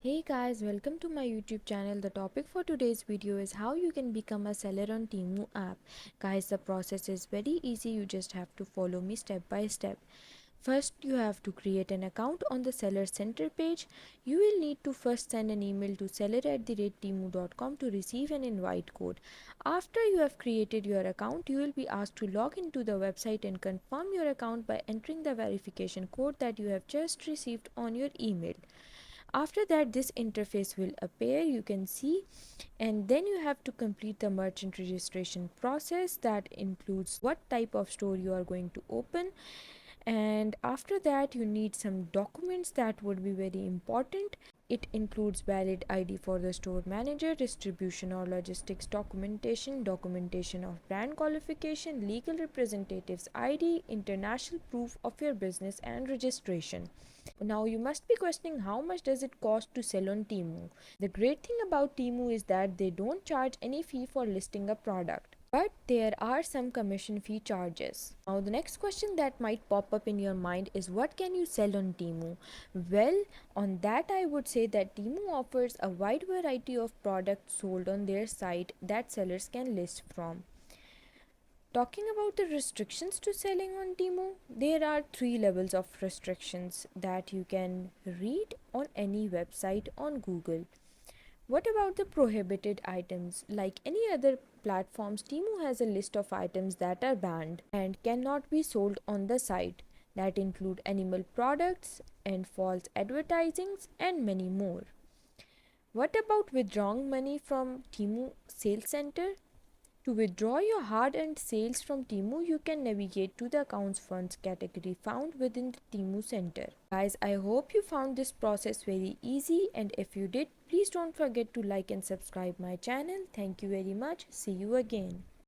Hey guys, welcome to my YouTube channel. The topic for today's video is how you can become a seller on Temu app. Guys, the process is very easy. You just have to follow me step by step. First, you have to create an account on the seller center page. You will need to first send an email to seller@temu.com to receive an invite code. After you have created your account, you will be asked to log into the website and confirm your account by entering the verification code that you have just received on your email. After that, this interface will appear, you can see, and then you have to complete the merchant registration process. That includes what type of store you are going to open, and after that you need some documents that would be very important. It includes valid ID for the store manager, distribution or logistics documentation of brand qualification, legal representative's ID, international proof of your business, and registration. Now you must be questioning, how much does it cost to sell on Temu? The great thing about Temu is that they don't charge any fee for listing a product, but there are some commission fee charges. Now the next question that might pop up in your mind is, what can you sell on Temu? Well, on that I would say that Temu offers a wide variety of products sold on their site that sellers can list from. Talking about the restrictions to selling on Temu, there are 3 levels of restrictions that you can read on any website on Google. What about the prohibited items? Like any other platforms, Temu has a list of items that are banned and cannot be sold on the site. That include animal products and false advertisings and many more. What about withdrawing money from Temu sales center? To withdraw your hard-earned sales from Temu, you can navigate to the accounts funds category found within the Temu center. Guys, I hope you found this process very easy, and if you did, please don't forget to like and subscribe my channel. Thank you very much. See you again.